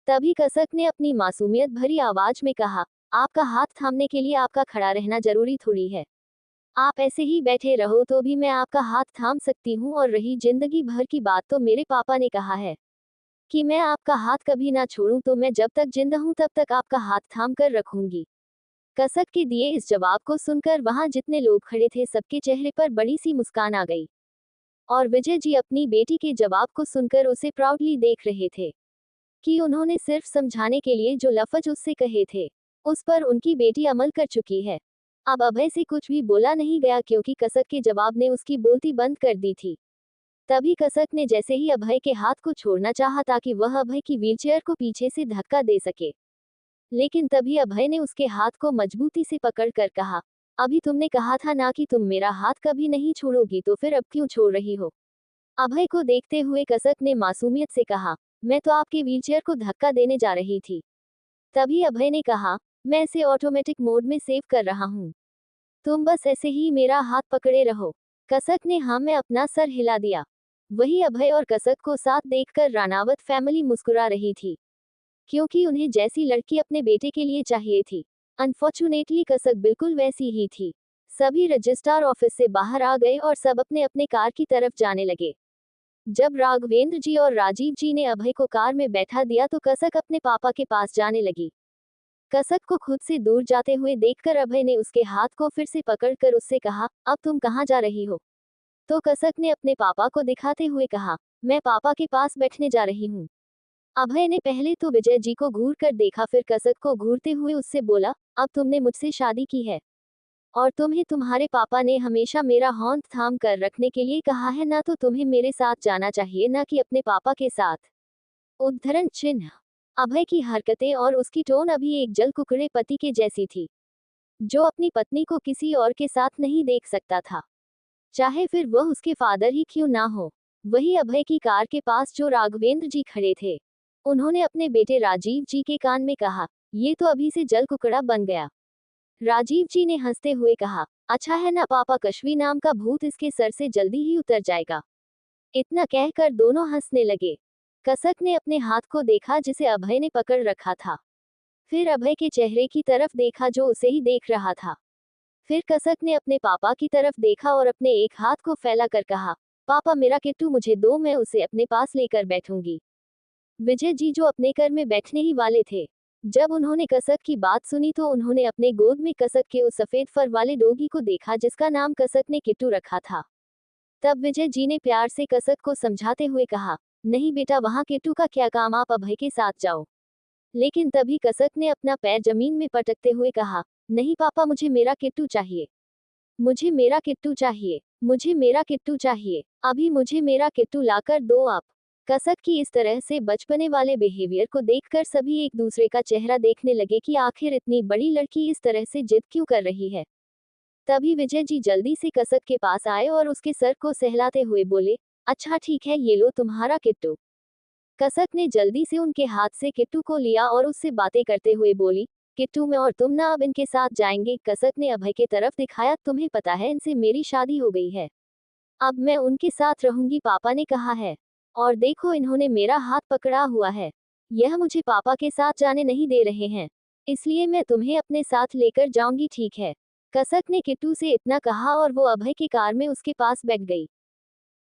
तभी कसक ने अपनी मासूमियत भरी आवाज में कहा, आपका हाथ थामने के लिए आपका खड़ा रहना जरूरी थोड़ी है। आप ऐसे ही बैठे रहो तो भी मैं आपका हाथ थाम सकती हूँ, और रही जिंदगी भर की बात, तो मेरे पापा ने कहा है कि मैं आपका हाथ कभी ना छोड़ूं, तो मैं जब तक जिंदा हूं तब तक आपका हाथ थाम कर रखूंगी। कसक के दिए इस जवाब को सुनकर वहां जितने लोग खड़े थे सबके चेहरे पर बड़ी सी मुस्कान आ गई। और विजय जी अपनी बेटी के जवाब को सुनकर उसे प्राउडली देख रहे थे कि उन्होंने सिर्फ समझाने के लिए जो लफ्ज उससे कहे थे, उस पर उनकी बेटी अमल कर चुकी है। अब अभय से कुछ भी बोला नहीं गया, क्योंकि कसक के जवाब ने उसकी बोलती बंद कर दी थी। तभी कसक ने जैसे ही अभय के हाथ को छोड़ना चाहा ताकि वह अभय की व्हीलचेयर को पीछे से धक्का दे सके, लेकिन तभी अभय ने उसके हाथ को मजबूती से पकड़कर कहा, अभी तुमने कहा था ना कि तुम मेरा हाथ कभी नहीं छोड़ोगी, तो फिर अब क्यों छोड़ रही हो? अभय को देखते हुए कसक ने मासूमियत से कहा, मैं तो आपके व्हीलचेयर को धक्का देने जा रही थी। तभी अभय ने कहा, मैं इसे ऑटोमेटिक मोड में सेव कर रहा हूँ, तुम बस ऐसे ही मेरा हाथ पकड़े रहो। कसक ने हाँ में अपना सर हिला दिया। वही अभय और कसक को साथ देखकर रानावत फैमिली मुस्कुरा रही थी, क्योंकि उन्हें जैसी लड़की अपने बेटे के लिए चाहिए थी, अनफॉर्चुनेटली कसक बिल्कुल वैसी ही थी। सभी रजिस्ट्रार ऑफिस से बाहर आ गए और सब अपने अपने कार की तरफ जाने लगे। जब राघवेंद्र जी और राजीव जी ने अभय को कार में बैठा दिया तो कसक अपने पापा के पास जाने लगी। कसक को खुद से दूर जाते हुए देखकर अभय ने उसके हाथ को फिर से पकड़कर उससे कहा, अब तुम कहाँ जा रही हो? तो कसक ने अपने पापा को दिखाते हुए कहा, मैं पापा के पास बैठने जा रही हूँ। अभय ने पहले तो विजय जी को घूर कर देखा, फिर कसक को घूरते हुए उससे बोला, अब तुमने मुझसे शादी की है और तुम्हें तुम्हारे पापा ने हमेशा मेरा हाथ थाम कर रखने के लिए कहा है ना, तो तुम्हें मेरे साथ जाना चाहिए, ना कि अपने पापा के साथ। उद्धरण चिन्ह। अभय की हरकतें और उसकी टोन अभी एक जल कुकड़े पति के जैसी थी, जो अपनी पत्नी को किसी और के साथ नहीं देख सकता था, चाहे फिर वह उसके फादर ही क्यों ना हो। वही अभय की कार के पास जो राघवेंद्र जी खड़े थे, उन्होंने अपने बेटे राजीव जी के कान में कहा, ये तो अभी से जल कुकड़ा बन गया। राजीव जी ने हंसते हुए कहा, अच्छा है ना पापा, कश्वी नाम का भूत इसके सर से जल्दी ही उतर जाएगा। इतना कहकर दोनों हंसने लगे। कसक ने अपने हाथ को देखा जिसे अभय ने पकड़ रखा था, फिर अभय के चेहरे की तरफ देखा जो उसे ही देख रहा था। फिर कसक ने अपने पापा की तरफ देखा और अपने एक हाथ को फैलाकर कहा, पापा मेरा किट्टू मुझे दो, मैं उसे अपने पास लेकर बैठूंगी। विजय जी जो अपने घर में बैठने ही वाले थे, जब उन्होंने कसक की बात सुनी तो उन्होंने अपने गोद में कसक के उस सफेद फर वाले डोगी को देखा जिसका नाम कसक ने किट्टू रखा था। तब विजय जी ने प्यार से कसक को समझाते हुए कहा, नहीं बेटा, वहां किट्टू का क्या काम, आप अभय के साथ जाओ। लेकिन तभी कसक ने अपना पैर जमीन में पटकते हुए कहा, नहीं पापा, मुझे मेरा किट्टू चाहिए, मुझे मेरा किट्टू चाहिए, मुझे मेरा किट्टू चाहिए, अभी मुझे मेरा किट्टू लाकर दो आप। कसक की इस तरह से बचपने वाले बिहेवियर को देखकर सभी एक दूसरे का चेहरा देखने लगे कि आखिर इतनी बड़ी लड़की इस तरह से जिद क्यों कर रही है। तभी विजय जी जल्दी से कसक के पास आए और उसके सर को सहलाते हुए बोले, अच्छा ठीक है, ये लो तुम्हारा किट्टू। कसक ने जल्दी से उनके हाथ से किट्टू को लिया और उससे बातें करते हुए बोली, किट्टू मैं और तुम ना अब इनके साथ जाएंगे। कसक ने अभय के तरफ दिखाया, तुम्हें पता है इनसे मेरी शादी हो गई है, अब मैं उनके साथ रहूंगी, पापा ने कहा है। और देखो इन्होंने मेरा हाथ पकड़ा हुआ है, यह मुझे पापा के साथ जाने नहीं दे रहे हैं, इसलिए मैं तुम्हें अपने साथ लेकर जाऊंगी, ठीक है? कसक ने किट्टू से इतना कहा और वो अभय की कार में उसके पास बैठ गई।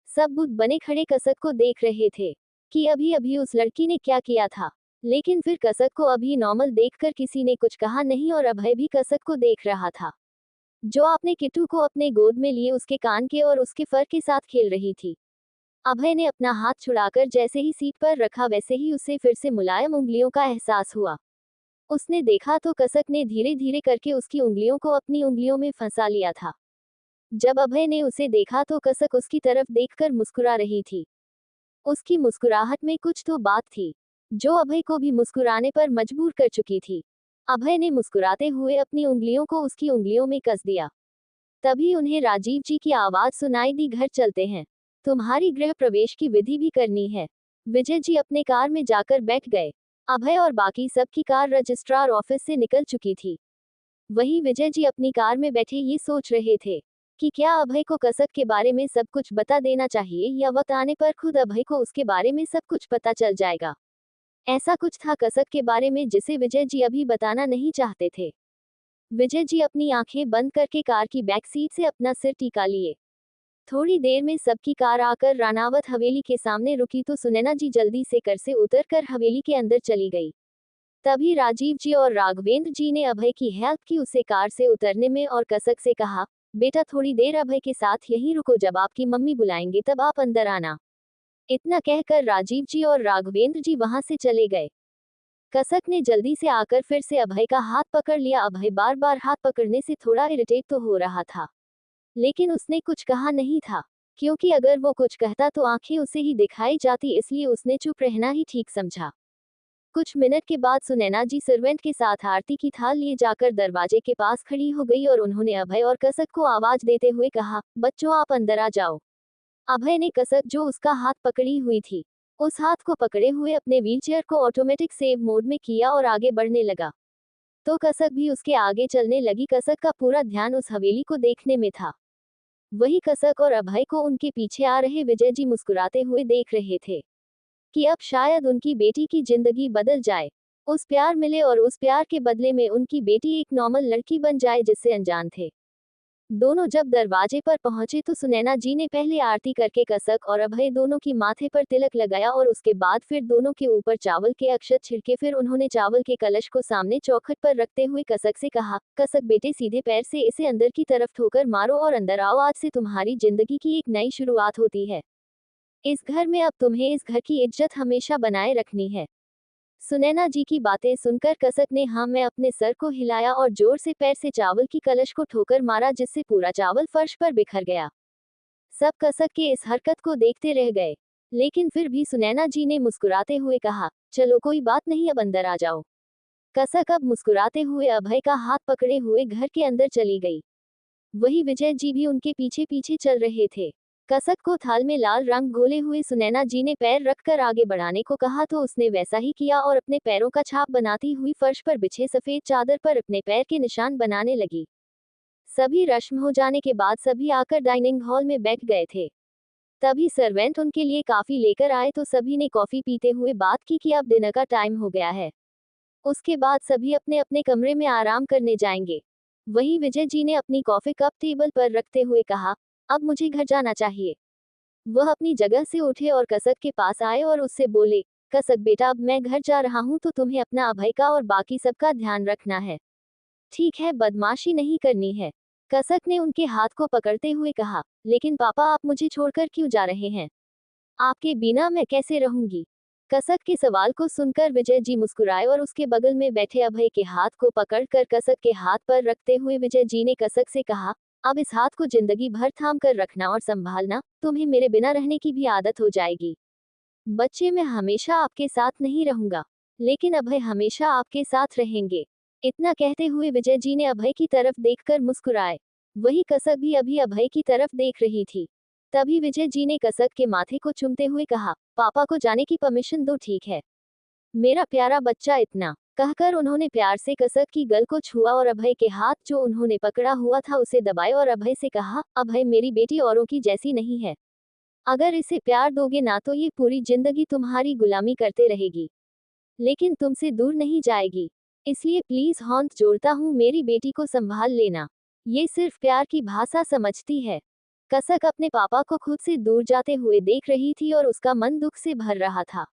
सब बुत बने खड़े कसक को देख रहे थे कि अभी अभी उस लड़की ने क्या किया था, लेकिन फिर कसक को अभी नॉर्मल देखकर किसी ने कुछ कहा नहीं और अभय भी कसक को देख रहा था, जो आपने किट्टू को अपने गोद में लिए उसके कान के और उसके फर के साथ खेल रही थी। अभय ने अपना हाथ छुड़ाकर जैसे ही सीट पर रखा वैसे ही उसे फिर से मुलायम उंगलियों का एहसास हुआ। उसने देखा तो कसक ने धीरे धीरे करके उसकी उंगलियों को अपनी उंगलियों में फंसा लिया था। जब अभय ने उसे देखा तो कसक उसकी तरफ देखकर मुस्कुरा रही थी। उसकी मुस्कुराहट में कुछ तो बात थी, जो अभय को भी मुस्कुराने पर मजबूर कर चुकी थी। अभय ने मुस्कुराते हुए अपनी उंगलियों को उसकी उंगलियों में कस दिया। तभी उन्हें राजीव जी की आवाज सुनाई दी, घर चलते हैं, तुम्हारी गृह प्रवेश की विधि भी करनी है। विजय जी अपने कार में जाकर बैठ गए। अभय और बाकी सबकी कार रजिस्ट्रार ऑफिस से निकल चुकी थी। वहीं विजय जी अपनी कार में बैठे ये सोच रहे थे कि क्या अभय को कसक के बारे में सब कुछ बता देना चाहिए या वक्त आने पर खुद अभय को उसके बारे में सब कुछ पता चल जाएगा। ऐसा कुछ था कसक के बारे में जिसे विजय जी अभी बताना नहीं चाहते थे। विजय जी अपनी आंखें बंद करके कार की बैक सीट से अपना सिर टिका लिए। थोड़ी देर में सबकी कार आकर रानावत हवेली के सामने रुकी तो सुनैना जी जल्दी से कर से उतरकर हवेली के अंदर चली गई। तभी राजीव जी और राघवेंद्र जी ने अभय की हेल्प की उसे कार से उतरने में और कसक से कहा, बेटा थोड़ी देर अभय के साथ यहीं रुको, जब आपकी मम्मी बुलाएंगे तब आप अंदर आना। इतना कहकर राजीव जी और राघवेंद्र जी वहां से चले गए। कसक ने जल्दी से आकर फिर से अभय का हाथ पकड़ लिया। अभय बार बार हाथ पकड़ने से थोड़ा इरिटेट तो हो रहा था, लेकिन उसने कुछ कहा नहीं था, क्योंकि अगर वो कुछ कहता तो आंखें उसे ही दिखाई जाती, इसलिए उसने चुप रहना ही ठीक समझा। कुछ मिनट के बाद सुनैना जी सर्वेंट के साथ आरती की थाल लिए जाकर दरवाजे के पास खड़ी हो गई और उन्होंने अभय और कसक को आवाज देते हुए कहा, बच्चों आप अंदर आ जाओ। अभय ने कसक जो उसका हाथ पकड़ी हुई थी, उस हाथ को पकड़े हुए अपने व्हीलचेयर को ऑटोमेटिक सेव मोड में किया और आगे बढ़ने लगा। तो कसक भी उसके आगे चलने लगी। कसक का पूरा ध्यान उस हवेली को देखने में था। वही कसक और अभय को उनके पीछे आ रहे विजय जी मुस्कुराते हुए देख रहे थे कि अब शायद उनकी बेटी की जिंदगी बदल जाए, उस प्यार मिले और उस प्यार के बदले में उनकी बेटी एक नॉर्मल लड़की बन जाए जिससे अनजान थे। दोनों जब दरवाजे पर पहुंचे तो सुनैना जी ने पहले आरती करके कसक और अभय दोनों की माथे पर तिलक लगाया और उसके बाद फिर दोनों के ऊपर चावल के अक्षत छिड़के। फिर उन्होंने चावल के कलश को सामने चौखट पर रखते हुए कसक से कहा, कसक बेटे सीधे पैर से इसे अंदर की तरफ ठोकर मारो और अंदर आओ, आज से तुम्हारी जिंदगी की एक नई शुरुआत होती है। इस घर में अब तुम्हें इस घर की इज्जत हमेशा बनाए रखनी है। सुनैना जी की बातें सुनकर कसक ने हाँ में अपने सर को हिलाया और जोर से पैर से चावल की कलश को ठोकर मारा, जिससे पूरा चावल फर्श पर बिखर गया। सब कसक के इस हरकत को देखते रह गए, लेकिन फिर भी सुनैना जी ने मुस्कुराते हुए कहा, चलो कोई बात नहीं, अब अंदर आ जाओ। कसक अब मुस्कुराते हुए अभय का हाथ पकड़े हुए घर के अंदर चली गई। वही विजय जी भी उनके पीछे पीछे चल रहे थे। कसक को थाल में लाल रंग घोले हुए सुनैना जी ने पैर रखकर आगे बढ़ाने को कहा तो उसने वैसा ही किया और अपने पैरों का छाप बनाती हुई फर्श पर बिछे सफेद चादर पर अपने पैर के निशान बनाने लगी। सभी रस्म हो जाने के बाद सभी आकर डाइनिंग हॉल में बैठ गए थे। तभी सर्वेंट उनके लिए कॉफी लेकर आए तो सभी ने कॉफी पीते हुए बात की कि अब डिनर का टाइम हो गया है, उसके बाद सभी अपने अपने कमरे में आराम करने जाएंगे। वहीं विजय जी ने अपनी कॉफी कप टेबल पर रखते हुए कहा, अब मुझे घर जाना चाहिए। वह अपनी जगह से उठे और कसक के पास आए और उससे बोले, कसक बेटा अब मैं घर जा रहा हूँ तो तुम्हें अपना अभय का और बाकी सबका ध्यान रखना है, ठीक है, बदमाशी नहीं करनी है। कसक ने उनके हाथ को पकड़ते हुए कहा, लेकिन पापा आप मुझे छोड़कर क्यों जा रहे हैं, आपके बिना मैं कैसे रहूंगी। कसक के सवाल को सुनकर विजय जी मुस्कुराए और उसके बगल में बैठे अभय के हाथ को पकड़कर कसक के हाथ पर रखते हुए विजय जी ने कसक से कहा, अब इस हाथ को जिंदगी भर थाम कर रखना और संभालना, तुम्हें मेरे बिना रहने की भी आदत हो जाएगी। बच्चे मैं हमेशा आपके साथ नहीं रहूंगा, लेकिन अभय हमेशा आपके साथ रहेंगे। इतना कहते हुए विजय जी ने अभय की तरफ देखकर मुस्कुराए। वही कसक भी अभी अभय की तरफ देख रही थी। तभी विजय जी ने कसक के माथे को चूमते हुए कहा, पापा को जाने की परमिशन दो, ठीक है मेरा प्यारा बच्चा। इतना कहकर उन्होंने प्यार से कसक की गल को छुआ और अभय के हाथ जो उन्होंने पकड़ा हुआ था उसे दबाए और अभय से कहा, अभय मेरी बेटी औरों की जैसी नहीं है, अगर इसे प्यार दोगे ना तो ये पूरी जिंदगी तुम्हारी गुलामी करते रहेगी, लेकिन तुमसे दूर नहीं जाएगी। इसलिए प्लीज हाथ जोड़ता हूँ, मेरी बेटी को संभाल लेना, ये सिर्फ प्यार की भाषा समझती है। कसक अपने पापा को खुद से दूर जाते हुए देख रही थी और उसका मन दुख से भर रहा था।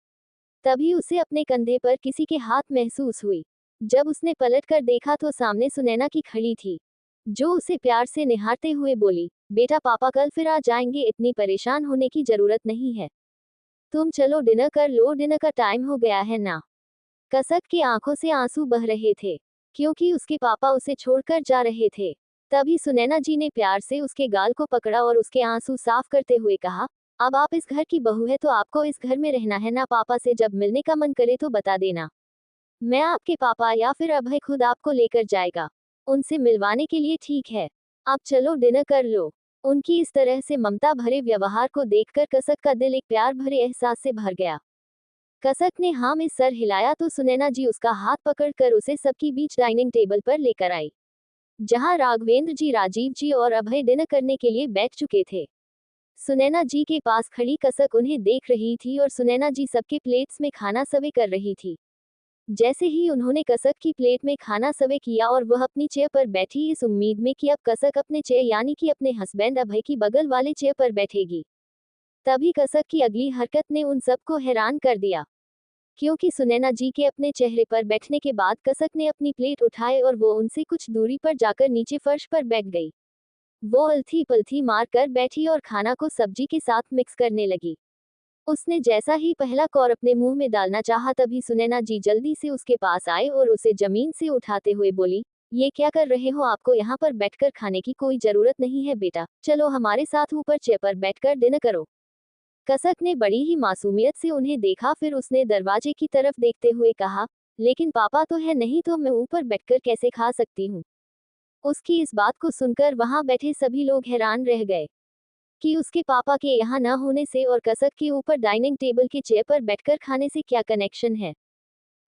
तभी उसे अपने कंधे पर किसी के हाथ महसूस हुई। जब उसने पलट कर देखा तो सामने सुनैना की खड़ी थी, जो उसे प्यार से निहारते हुए बोली, बेटा पापा कल फिर आ जाएंगे, इतनी परेशान होने की जरूरत नहीं है, तुम चलो डिनर कर लो, डिनर का टाइम हो गया है ना। कसक की आंखों से आंसू बह रहे थे, क्योंकि उसके पापा उसे छोड़कर जा रहे थे। तभी सुनैना जी ने प्यार से उसके गाल को पकड़ा और उसके आंसू साफ करते हुए कहा, अब आप इस घर की बहू है तो आपको इस घर में रहना है ना, पापा से जब मिलने का मन करे तो बता देना, मैं आपके पापा या फिर अभय खुद आपको लेकर जाएगा उनसे मिलवाने के लिए, ठीक है। अब चलो डिनर कर लो। उनकी इस तरह से ममता भरे व्यवहार को देखकर कसक का दिल एक प्यार भरे एहसास से भर गया। कसक ने हाँ में सर हिलाया तो सुनैना जी उसका हाथ पकड़कर उसे सबकी बीच डाइनिंग टेबल पर लेकर आई, जहां राघवेंद्र जी, राजीव जी और अभय डिनर करने के लिए बैठ चुके थे। सुनैना जी के पास खड़ी कसक उन्हें देख रही थी और सुनैना जी सबके प्लेट्स में खाना सर्व कर रही थी। जैसे ही उन्होंने कसक की प्लेट में खाना सर्व किया और वह अपनी चेयर पर बैठी इस उम्मीद में कि अब कसक अपने चेयर यानी कि अपने हस्बैंड अभय की बगल वाले चेयर पर बैठेगी, तभी कसक की अगली हरकत ने उन सबको हैरान कर दिया। क्योंकि सुनैना जी के अपने चेहरे पर बैठने के बाद कसक ने अपनी प्लेट उठाए और वो उनसे कुछ दूरी पर जाकर नीचे फर्श पर बैठ गई। वो अलथी पलथी मार कर बैठी और खाना को सब्जी के साथ मिक्स करने लगी। उसने जैसा ही पहला कौर अपने मुंह में डालना चाहा तभी सुनैना जी जल्दी से उसके पास आए और उसे जमीन से उठाते हुए बोली, ये क्या कर रहे हो? आपको यहाँ पर बैठकर खाने की कोई जरूरत नहीं है बेटा, चलो हमारे साथ ऊपर चेयर पर बैठकर डिनर करो। कसक ने बड़ी ही मासूमियत से उन्हें देखा, फिर उसने दरवाजे की तरफ देखते हुए कहा, लेकिन पापा तो है नहीं तो मैं ऊपर बैठकर कैसे खा सकती हूँ? उसकी इस बात को सुनकर वहां बैठे सभी लोग हैरान रह गए कि उसके पापा के यहाँ न होने से और कसक के ऊपर डाइनिंग टेबल के चेयर पर बैठकर खाने से क्या कनेक्शन है।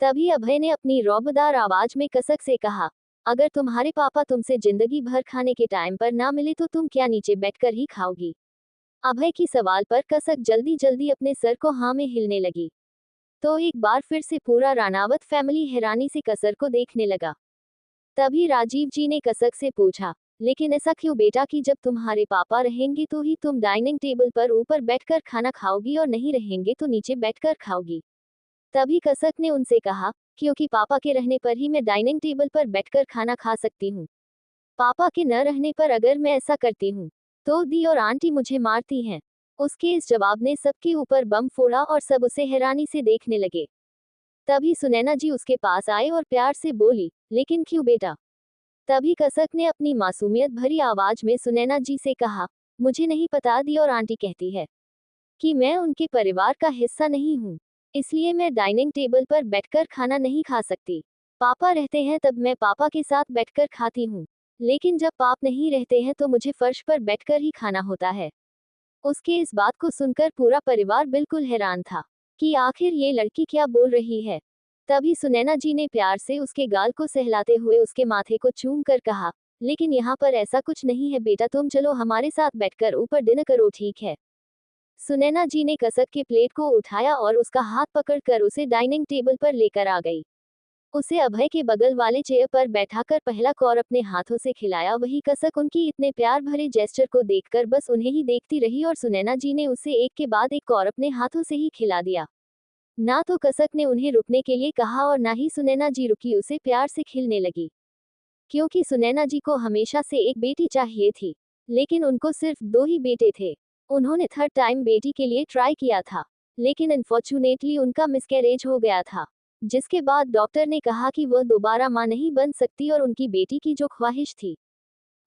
तभी अभय ने अपनी रौबदार आवाज में कसक से कहा, अगर तुम्हारे पापा तुमसे जिंदगी भर खाने के टाइम पर ना मिले तो तुम क्या नीचे बैठकर ही खाओगी? अभय की सवाल पर कसक जल्दी जल्दी अपने सर को हाँ में हिलने लगी। तो एक बार फिर से पूरा राणावत फैमिली हैरानी से कसर को देखने लगा। तभी राजीव जी ने कसक से पूछा, लेकिन ऐसा क्यों बेटा कि जब तुम्हारे पापा रहेंगे तो ही तुम डाइनिंग टेबल पर ऊपर बैठकर खाना खाओगी और नहीं रहेंगे तो नीचे बैठकर खाओगी? तभी कसक ने उनसे कहा, क्योंकि पापा के रहने पर ही मैं डाइनिंग टेबल पर बैठकर खाना खा सकती हूँ। पापा के न रहने पर अगर मैं ऐसा करती हूँ तो दी और आंटी मुझे मारती हैं। उसके इस जवाब ने सबके ऊपर बम फोड़ा और सब उसे हैरानी से देखने लगे। तभी सुनैना जी उसके पास आए और प्यार से बोली, लेकिन क्यों बेटा? तभी कसक ने अपनी मासूमियत भरी आवाज में सुनैना जी से कहा, मुझे नहीं पता, दी और आंटी कहती है कि मैं उनके परिवार का हिस्सा नहीं हूँ, इसलिए मैं डाइनिंग टेबल पर बैठकर खाना नहीं खा सकती। पापा रहते हैं तब मैं पापा के साथ बैठकर खाती हूँ, लेकिन जब पाप नहीं रहते हैं तो मुझे फर्श पर बैठकर ही खाना होता है। उसके इस बात को सुनकर पूरा परिवार बिल्कुल हैरान था कि आखिर ये लड़की क्या बोल रही है। तभी सुनैना जी ने प्यार से उसके गाल को सहलाते हुए उसके माथे को चूम कर कहा, लेकिन यहाँ पर ऐसा कुछ नहीं है बेटा, तुम चलो हमारे साथ बैठकर ऊपर डिनर करो, ठीक है? सुनैना जी ने कसक के प्लेट को उठाया और उसका हाथ पकड़कर उसे डाइनिंग टेबल पर लेकर आ गई। उसे अभय के बगल वाले चेयर पर बैठाकर पहला कौर अपने हाथों से खिलाया। वही कसक उनकी इतने प्यार भरे जेस्चर को देखकर बस उन्हें ही देखती रही और सुनैना जी ने उसे एक के बाद एक कौर अपने हाथों से ही खिला दिया। ना तो कसक ने उन्हें रुकने के लिए कहा और ना ही सुनैना जी रुकी, उसे प्यार से खिलने लगी। क्योंकि सुनैना जी को हमेशा से एक बेटी चाहिए थी, लेकिन उनको सिर्फ 2 ही बेटे थे। उन्होंने थर्ड टाइम बेटी के लिए ट्राई किया था, लेकिन अनफॉर्चुनेटली उनका मिसकैरेज हो गया था, जिसके बाद डॉक्टर ने कहा कि वह दोबारा मां नहीं बन सकती और उनकी बेटी की जो ख्वाहिश थी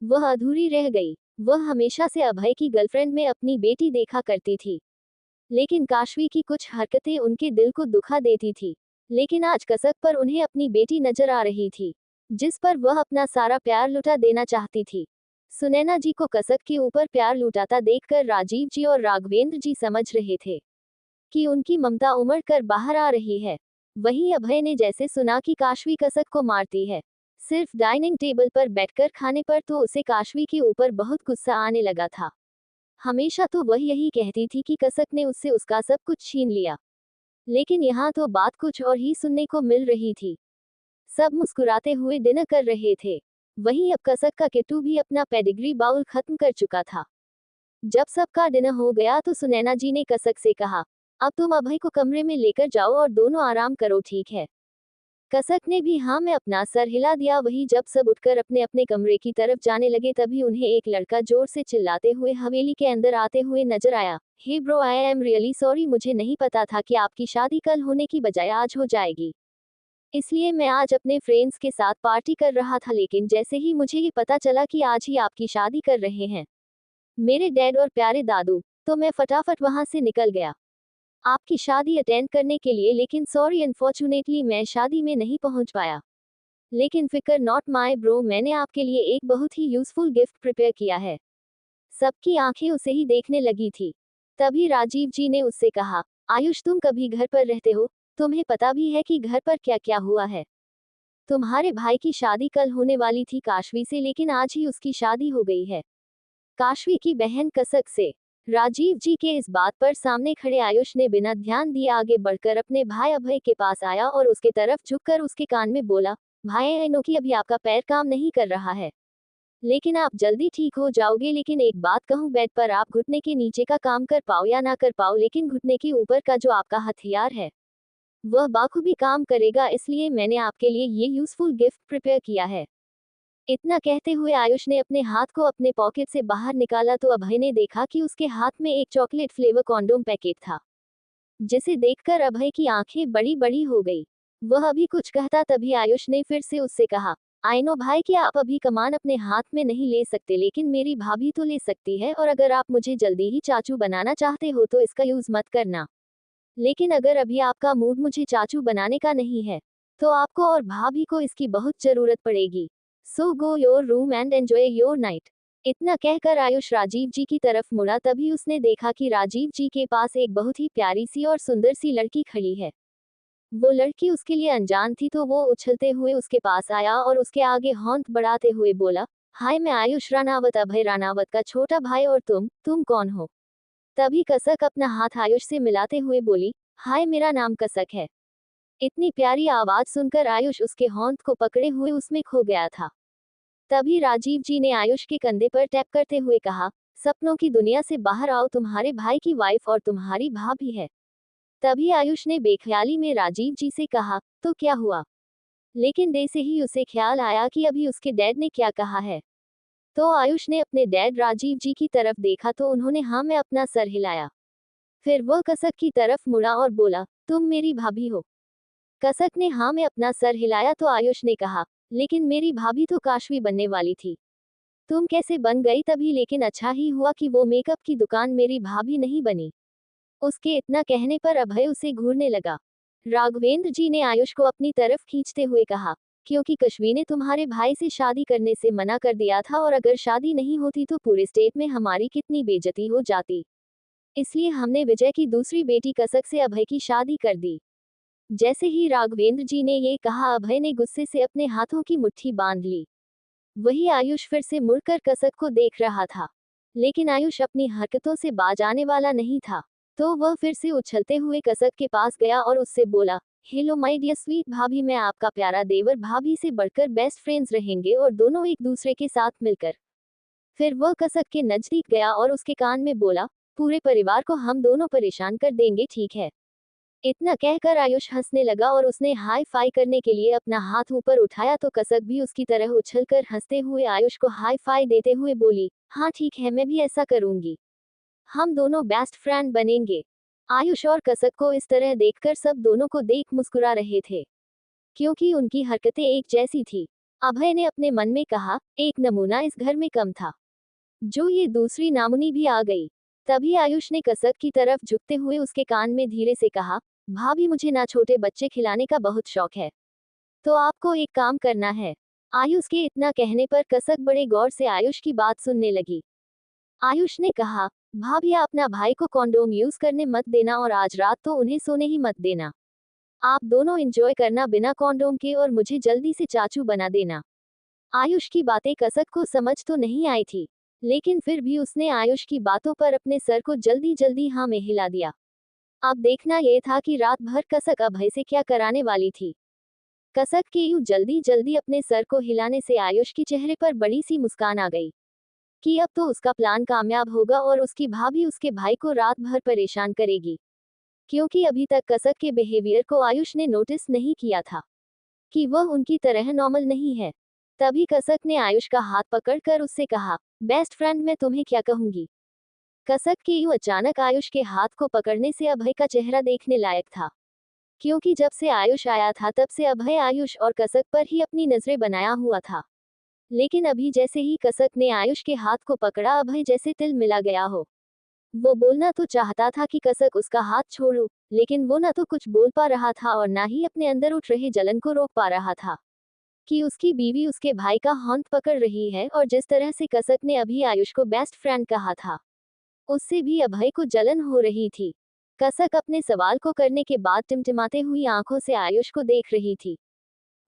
वह अधूरी रह गई। वह हमेशा से अभय की गर्लफ्रेंड में अपनी बेटी देखा करती थी, लेकिन काशवी की कुछ हरकतें उनके दिल को दुखा देती थी। लेकिन आज कसक पर उन्हें अपनी बेटी नजर आ रही थी, जिस पर वह अपना सारा प्यार लुटा देना चाहती थी। सुनैना जी को कसक के ऊपर प्यार लुटाता देखकर राजीव जी और राघवेंद्र जी समझ रहे थे कि उनकी ममता उमड़ कर बाहर आ रही है। वहीं अभय ने जैसे सुना कि काशवी कसक को मारती है सिर्फ डाइनिंग टेबल पर बैठकर खाने पर, तो उसे काशवी के ऊपर बहुत गुस्सा आने लगा था। हमेशा तो वह यही कहती थी कि कसक ने उससे उसका सब कुछ छीन लिया, लेकिन यहाँ तो बात कुछ और ही सुनने को मिल रही थी। सब मुस्कुराते हुए डिनर कर रहे थे। वहीं अब कसक का किट्टू भी अपना पेडिग्री बाउल खत्म कर चुका था। जब सबका डिनर हो गया तो सुनैना जी ने कसक से कहा, अब तुम अभय को कमरे में लेकर जाओ और दोनों आराम करो, ठीक है? कसक ने भी हाँ में अपना सर हिला दिया। वही जब सब उठकर अपने अपने कमरे की तरफ जाने लगे तभी उन्हें एक लड़का जोर से चिल्लाते हुए हवेली के अंदर आते हुए नजर आया। Hey bro, I am really sorry, मुझे नहीं पता था कि आपकी शादी कल होने की बजाय आज हो जाएगी, इसलिए मैं आज अपने फ्रेंड्स के साथ पार्टी कर रहा था, लेकिन जैसे ही मुझे ये पता चला कि आज ही आपकी शादी कर रहे हैं मेरे डैड और प्यारे दादू, तो मैं फटाफट वहां से निकल गया आपकी शादी अटेंड करने के लिए। लेकिन सॉरी, अनफॉर्चुनेटली मैं शादी में नहीं पहुंच पाया। लेकिन फिकर नॉट माय ब्रो, मैंने आपके लिए एक बहुत ही यूजफुल गिफ्ट प्रिपेयर किया है। सबकी आंखें उसे ही देखने लगी थी। तभी राजीव जी ने उससे कहा, आयुष तुम कभी घर पर रहते हो? तुम्हें पता भी है कि घर पर क्या क्या हुआ है? तुम्हारे भाई की शादी कल होने वाली थी काशवी से, लेकिन आज ही उसकी शादी हो गई है, काशवी की बहन कसक से। राजीव जी के इस बात पर सामने खड़े आयुष ने बिना ध्यान दिए आगे बढ़कर अपने भाई अभय के पास आया और उसके तरफ झुककर उसके कान में बोला, भाई आई नो कि अभी आपका पैर काम नहीं कर रहा है, लेकिन आप जल्दी ठीक हो जाओगे। लेकिन एक बात कहूँ, बेड पर आप घुटने के नीचे का काम कर पाओ या ना कर पाओ, लेकिन घुटने के ऊपर का जो आपका हथियार है वह बाखूबी काम करेगा, इसलिए मैंने आपके लिए ये यूजफुल गिफ्ट प्रिपेयर किया है। इतना कहते हुए आयुष ने अपने हाथ को अपने पॉकेट से बाहर निकाला तो अभय ने देखा कि उसके हाथ में एक चॉकलेट फ्लेवर कॉन्डोम पैकेट था, जिसे देखकर अभय की आंखें बड़ी बड़ी हो गई। वह अभी कुछ कहता तभी आयुष ने फिर से उससे कहा, आई नो भाई कि आप अभी कमान अपने हाथ में नहीं ले सकते, लेकिन मेरी भाभी तो ले सकती है, और अगर आप मुझे जल्दी ही चाचू बनाना चाहते हो तो इसका यूज मत करना। लेकिन अगर अभी आपका मूड मुझे चाचू बनाने का नहीं है तो आपको और भाभी को इसकी बहुत जरूरत पड़ेगी। So go your room and enjoy your night. इतना कहकर आयुष राजीव जी की तरफ मुड़ा, तभी उसने देखा कि राजीव जी के पास एक बहुत ही प्यारी सी और सुंदर सी लड़की खड़ी है। वो लड़की उसके लिए अनजान थी, तो वो उछलते हुए उसके पास आया और उसके आगे हौंक बढ़ाते हुए बोला, हाय मैं आयुष रानावत, अभय रानावत का छोटा भाई, और तुम कौन हो? तभी कसक अपना हाथ आयुष से मिलाते हुए बोली, हाय मेरा नाम कसक है। इतनी प्यारी आवाज सुनकर आयुष उसके हौंक को पकड़े हुए उसमें खो गया था। तभी राजीव जी ने आयुष के कंधे पर टैप करते हुए कहा, सपनों की दुनिया से बाहर आओ, तुम्हारे भाई की वाइफ और तुम्हारी भाभी है। तभी आयुष ने बेख्याली में राजीव जी से कहा, तो क्या हुआ? लेकिन देर से ही उसे ख्याल आया कि अभी उसके डैड ने क्या कहा है। तो आयुष ने अपने डैड राजीव जी की तरफ देखा तो उन्होंने हाँ में अपना सर हिलाया। फिर वह कसक की तरफ मुड़ा और बोला, तुम मेरी भाभी हो? कसक ने हाँ में अपना सर हिलाया तो आयुष ने कहा, लेकिन मेरी भाभी तो काशवी बनने वाली थी, तुम कैसे बन गई तभी? लेकिन अच्छा ही हुआ कि वो मेकअप की दुकान मेरी भाभी नहीं बनी। उसके इतना कहने पर अभय उसे घूरने लगा। राघवेंद्र जी ने आयुष को अपनी तरफ खींचते हुए कहा, क्योंकि कश्वी ने तुम्हारे भाई से शादी करने से मना कर दिया था, और अगर शादी नहीं होती तो पूरे स्टेट में हमारी कितनी बेइज्जती हो जाती, इसलिए हमने विजय की दूसरी बेटी कसक से अभय की शादी कर दी। जैसे ही राघवेंद्र जी ने ये कहा, अभय ने गुस्से से अपने हाथों की मुट्ठी बांध ली। वही आयुष फिर से मुड़कर कसक को देख रहा था, लेकिन आयुष अपनी हरकतों से बाज आने वाला नहीं था, तो वह फिर से उछलते हुए कसक के पास गया और उससे बोला, हेलो माय डियर स्वीट भाभी, मैं आपका प्यारा देवर, भाभी से बढ़कर बेस्ट फ्रेंड्स रहेंगे और दोनों एक दूसरे के साथ मिलकर। फिर वह कसक के नजदीक गया और उसके कान में बोला, पूरे परिवार को हम दोनों परेशान कर देंगे, ठीक है? इतना कहकर आयुष हंसने लगा और उसने हाई फाई करने के लिए अपना हाथ ऊपर उठाया तो कसक भी उसकी तरह उछलकर हंसते हुए आयुष को हाई फाई देते हुए बोली, हाँ ठीक है, मैं भी ऐसा करूंगी, हम दोनों बेस्ट फ्रेंड बनेंगे। आयुष और कसक को इस तरह देखकर सब दोनों को देख मुस्कुरा रहे थे, क्योंकि उनकी हरकतें एक जैसी थी। अभय ने अपने मन में कहा, एक नमूना इस घर में कम था, जो ये दूसरी नामुनी भी आ गई। तभी आयुष ने कसक की तरफ झुकते हुए उसके कान में धीरे से कहा, भाभी मुझे ना छोटे बच्चे खिलाने का बहुत शौक है, तो आपको एक काम करना है। आयुष के इतना कहने पर कसक बड़े गौर से आयुष की बात सुनने लगी। आयुष ने कहा, भाभी अपना भाई को कॉन्डोम यूज करने मत देना, और आज रात तो उन्हें सोने ही मत देना। आप दोनों एंजॉय करना बिना कॉन्डोम के, और मुझे जल्दी से चाचू बना देना। आयुष की बातें कसक को समझ तो नहीं आई थी, लेकिन फिर भी उसने आयुष की बातों पर अपने सर को जल्दी जल्दी हाँ में हिला दिया। अब देखना यह था कि रात भर कसक अभय से क्या कराने वाली थी। कसक के यूं जल्दी जल्दी अपने सर को हिलाने से आयुष के चेहरे पर बड़ी सी मुस्कान आ गई, कि अब तो उसका प्लान कामयाब होगा और उसकी भाभी उसके भाई को रात भर परेशान करेगी, क्योंकि अभी तक कसक के बिहेवियर को आयुष ने नोटिस नहीं किया था, कि वह उनकी तरह नॉर्मल नहीं है। तभी कसक ने आयुष का हाथ पकड़कर उससे कहा, बेस्ट फ्रेंड मैं तुम्हें क्या कहूंगी। कसक के यूं अचानक आयुष के हाथ को पकड़ने से अभय का चेहरा देखने लायक था, क्योंकि जब से आयुष आया था तब से अभय आयुष और कसक पर ही अपनी नजरें बनाया हुआ था। लेकिन अभी जैसे ही कसक ने आयुष के हाथ को पकड़ा, अभय जैसे तिल मिला गया हो। वो बोलना तो चाहता था कि कसक उसका हाथ छोड़ो, लेकिन वो ना तो कुछ बोल पा रहा था और ना ही अपने अंदर उठ रहे जलन को रोक पा रहा था, कि उसकी बीवी उसके भाई का हाथ पकड़ रही है, और जिस तरह से कसक ने अभी आयुष को बेस्ट फ्रेंड कहा था, उससे भी अभय को जलन हो रही थी। कसक अपने सवाल को करने के बाद टिमटिमाते हुई आंखों से आयुष को देख रही थी।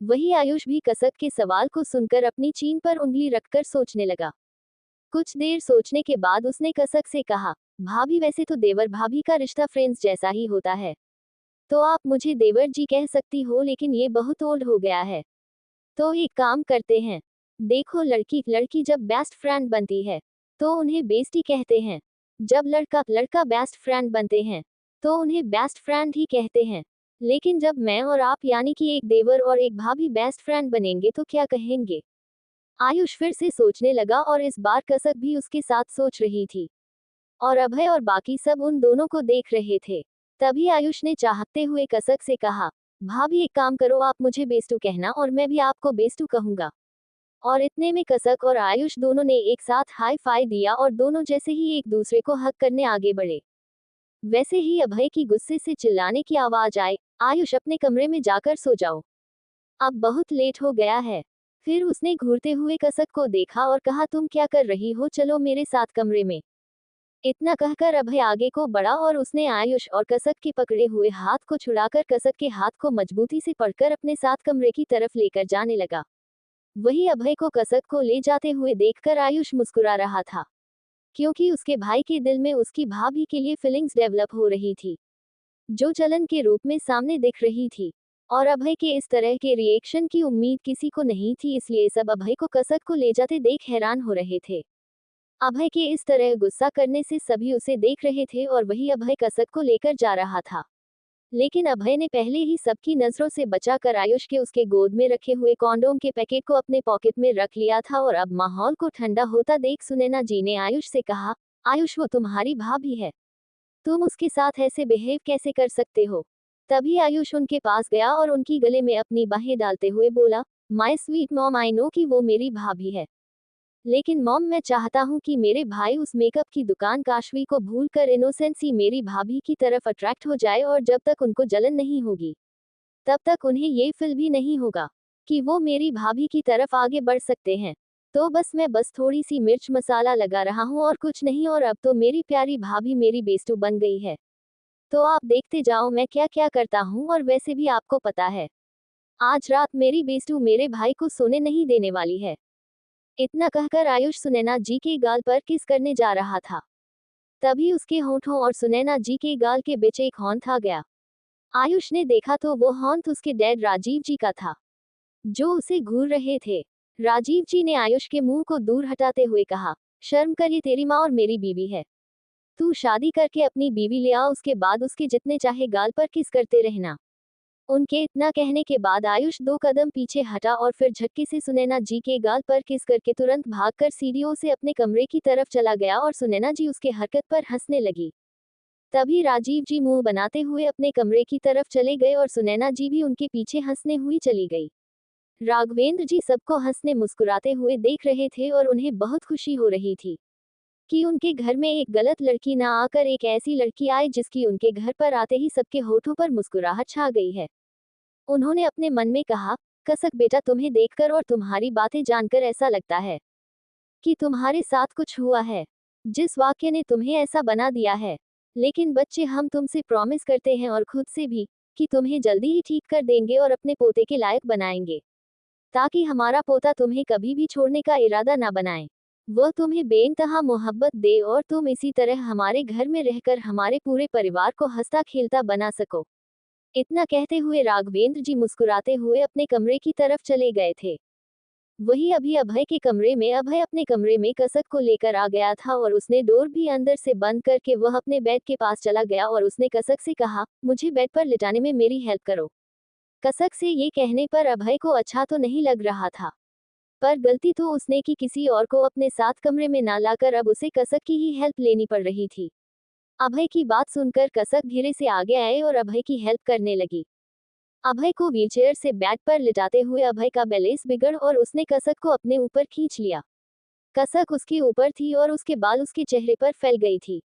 वही आयुष भी कसक के सवाल को सुनकर अपनी चीन पर उंगली रखकर सोचने लगा। कुछ देर सोचने के बाद उसने कसक से कहा, भाभी वैसे तो देवर भाभी का रिश्ता फ्रेंड्स जैसा ही होता है, तो आप मुझे देवर जी कह सकती हो, लेकिन ये बहुत ओल्ड हो गया है। तो एक काम करते हैं, देखो लड़की लड़की जब बेस्ट फ्रेंड बनती है तो उन्हें बेस्टी कहते हैं, जब लड़का लड़का बेस्ट फ्रेंड बनते हैं तो उन्हें बेस्ट फ्रेंड ही कहते हैं। लेकिन जब मैं और आप यानी कि एक देवर और एक भाभी बेस्ट फ्रेंड बनेंगे तो क्या कहेंगे? आयुष फिर से सोचने लगा और इस बार कसक भी उसके साथ सोच रही थी, और अभय और बाकी सब उन दोनों को देख रहे थे। तभी आयुष ने चाहते हुए कसक से कहा, भाभी एक काम करो, आप मुझे बेस्टू कहना और मैं भी आपको बेस्टू कहूंगा। और इतने में कसक और आयुष दोनों ने एक साथ हाई फाई दिया और दोनों जैसे ही एक दूसरे को हक करने आगे बढ़े, वैसे ही अभय की गुस्से से चिल्लाने की आवाज आए, आयुष अपने कमरे में जाकर सो जाओ, अब बहुत लेट हो गया है। फिर उसने घूरते हुए कसक को देखा और कहा, तुम क्या कर रही हो, चलो मेरे साथ कमरे में। इतना कहकर अभय आगे को बढ़ा और उसने आयुष और कसक के पकड़े हुए हाथ को छुड़ाकर कसक के हाथ को मजबूती से पकड़कर अपने साथ कमरे की तरफ लेकर जाने लगा। वही अभय को कसक को ले जाते हुए देखकर आयुष मुस्कुरा रहा था, क्योंकि उसके भाई के दिल में उसकी भाभी के लिए फीलिंग्स डेवलप हो रही थी, जो चलन के रूप में सामने दिख रही थी। और अभय के इस तरह के रिएक्शन की उम्मीद किसी को नहीं थी, इसलिए सब अभय को कसक को ले जाते देख हैरान हो रहे थे। अभय के इस तरह गुस्सा करने से सभी उसे देख रहे थे और वही अभय कसक को लेकर जा रहा था। लेकिन अभय ने पहले ही सबकी नजरों से बचाकर आयुष के उसके गोद में रखे हुए कॉन्डोम के पैकेट को अपने पॉकेट में रख लिया था। और अब माहौल को ठंडा होता देख सुनैना जी ने आयुष से कहा, आयुष वो तुम्हारी भाभी है, तुम उसके साथ ऐसे बिहेव कैसे कर सकते हो? तभी आयुष उनके पास गया और उनकी गले में अपनी बाहें डालते हुए बोला, my sweet mom, I know कि वो मेरी भाभी है, लेकिन मॉम मैं चाहता हूँ कि मेरे भाई उस मेकअप की दुकान काशवी को भूलकर इनोसेंसी मेरी भाभी की तरफ अट्रैक्ट हो जाए, और जब तक उनको जलन नहीं होगी तब तक उन्हें ये फील भी नहीं होगा कि वो मेरी भाभी की तरफ आगे बढ़ सकते हैं। तो मैं बस थोड़ी सी मिर्च मसाला लगा रहा हूँ और कुछ नहीं, और अब तो मेरी प्यारी भाभी मेरी बेस्टू बन गई है। तो आप देखते जाओ मैं क्या क्या करता हूँ, और वैसे भी आपको पता है आज रात मेरी बेस्टू मेरे भाई को सोने नहीं देने वाली है। इतना कहकर आयुष सुनैना जी के गाल पर किस करने जा रहा था, तभी उसके होंठों और सुनैना जी के गाल के बीच एक हॉन्थ आ गया। आयुष ने देखा तो वो हॉन्थ उसके डैड राजीव जी का था, जो उसे घूर रहे थे। राजीव जी ने आयुष के मुंह को दूर हटाते हुए कहा, शर्म कर, ये तेरी माँ और मेरी बीवी है, तू शादी करके अपनी बीवी ले आ, उसके बाद उसके जितने चाहे गाल पर किस करते रहना। उनके इतना कहने के बाद आयुष 2 कदम पीछे हटा और फिर झटके से सुनैना जी के गाल पर किस करके तुरंत भागकर सीढ़ियों से अपने कमरे की तरफ चला गया, और सुनैना जी उसके हरकत पर हंसने लगी। तभी राजीव जी मुंह बनाते हुए अपने कमरे की तरफ चले गए और सुनैना जी भी उनके पीछे हंसने हुई चली गई। राघवेंद्र जी सबको हंसने मुस्कुराते हुए देख रहे थे और उन्हें बहुत खुशी हो रही थी कि उनके घर में एक गलत लड़की ना आकर एक ऐसी लड़की आए जिसकी उनके घर पर आते ही सबके होठों पर मुस्कुराहट छा गई है। उन्होंने अपने मन में कहा, कसक बेटा, तुम्हें देखकर और तुम्हारी बातें जानकर ऐसा लगता है कि तुम्हारे साथ कुछ हुआ है, जिस वाक्य ने तुम्हें ऐसा बना दिया है। लेकिन बच्चे, हम तुमसे प्रॉमिस करते हैं और खुद से भी कि तुम्हें जल्दी ही ठीक कर देंगे और अपने पोते के लायक बनाएंगे, ताकि हमारा पोता तुम्हें कभी भी छोड़ने का इरादा ना बनाए, वह तुम्हें बेइंतहा मोहब्बत दे और तुम इसी तरह हमारे घर में रहकर हमारे पूरे परिवार को हंसता खेलता बना सको। इतना कहते हुए राघवेंद्र जी मुस्कुराते हुए अपने कमरे की तरफ चले गए थे। वही अभी अभय के कमरे में अभय अपने कमरे में कसक को लेकर आ गया था और उसने डोर भी अंदर से बंद करके वह अपने बेड के पास चला गया और उसने कसक से कहा, मुझे बेड पर लिटाने में मेरी हेल्प करो। कसक से ये कहने पर अभय को अच्छा तो नहीं लग रहा था, पर गलती तो उसने की किसी और को अपने साथ कमरे में ना लाकर अब उसे कसक की ही हेल्प लेनी पड़ रही थी। अभय की बात सुनकर कसक धीरे से आगे आए और अभय की हेल्प करने लगी। अभय को व्हीलचेयर से बेड पर लिटाते हुए अभय का बैलेंस बिगड़ और उसने कसक को अपने ऊपर खींच लिया। कसक उसके ऊपर थी और उसके बाल उसके चेहरे पर फैल गई थी।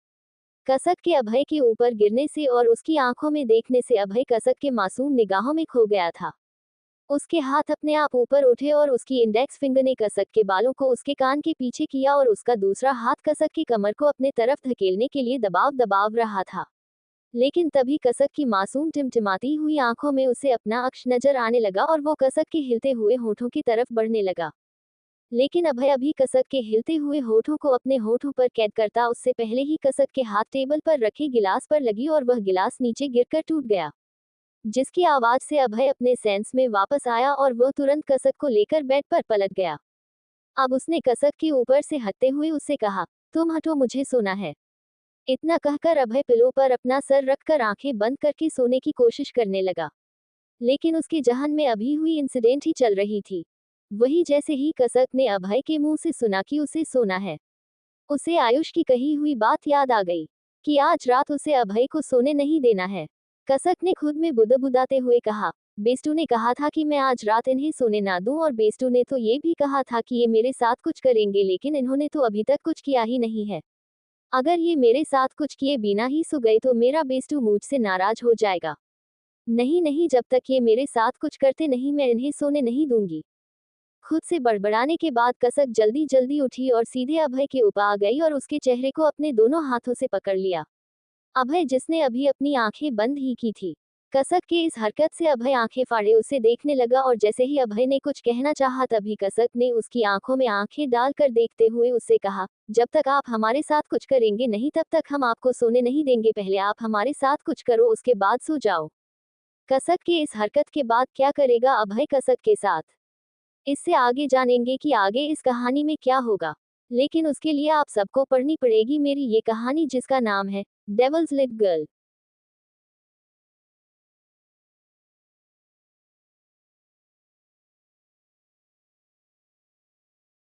कसक के अभय के ऊपर गिरने से और उसकी आंखों में देखने से अभय कसक के मासूम निगाहों में खो गया था। उसके हाथ अपने आप ऊपर उठे और उसकी इंडेक्स फिंगर ने कसक के बालों को उसके कान के पीछे किया और उसका दूसरा हाथ कसक की कमर को अपने तरफ धकेलने के लिए दबाव रहा था। लेकिन तभी कसक की मासूम टिमटिमाती हुई आंखों में उसे अपना अक्ष नजर आने लगा और वो कसक के हिलते हुए होठों की तरफ बढ़ने लगा। लेकिन अभय अभी कसक के हिलते हुए होठों को अपने होठों पर कैद करता उससे पहले ही कसक के हाथ टेबल पर रखे गिलास पर लगी और वह गिलास नीचे गिरकर टूट गया, जिसकी आवाज से अभय अपने सेंस में वापस आया और वह तुरंत कसक को लेकर बेड पर पलट गया। अब उसने कसक के ऊपर से हटते हुए उससे कहा, तुम हटो, मुझे सोना है। इतना कहकर अभय पिलो पर अपना सर रखकर आंखें बंद करके सोने की कोशिश करने लगा, लेकिन उसके जहन में अभी हुई इंसिडेंट ही चल रही थी। वही जैसे ही कसक ने अभय के मुंह से सुना कि उसे सोना है, उसे आयुष की कही हुई बात याद आ गई कि आज रात उसे अभय को सोने नहीं देना है। कसक ने खुद में बुदबुदाते हुए कहा, बेस्टू ने कहा था कि मैं आज रात इन्हें सोने ना दूं, और बेस्टू ने तो ये भी कहा था कि ये मेरे साथ कुछ करेंगे, लेकिन इन्होंने तो अभी तक कुछ किया ही नहीं है। अगर ये मेरे साथ कुछ किए बिना ही सो गए तो मेरा बेस्टू मुझसे नाराज हो जाएगा। नहीं नहीं, जब तक ये मेरे साथ कुछ करते नहीं मैं इन्हें सोने नहीं दूंगी। खुद से बड़बड़ाने के बाद कसक जल्दी जल्दी उठी और सीधे अभय के ऊपर आ गई और उसके चेहरे को अपने दोनों हाथों से पकड़ लिया। अभय, जिसने अभी अपनी आंखें बंद ही की थी, कसक के इस हरकत से अभय आंखें फाड़े उसे देखने लगा, और जैसे ही अभय ने कुछ कहना चाहा तभी कसक ने उसकी आंखों में आंखें डालकर देखते हुए उससे कहा, जब तक आप हमारे साथ कुछ करेंगे नहीं तब तक हम आपको सोने नहीं देंगे, पहले आप हमारे साथ कुछ करो उसके बाद सो जाओ। कसक के इस हरकत के बाद क्या करेगा अभय कसक के साथ, इससे आगे जानेंगे कि आगे इस कहानी में क्या होगा। लेकिन उसके लिए आप सबको पढ़नी पड़ेगी मेरी ये कहानी, जिसका नाम है डेविल्स लिटिल गर्ल।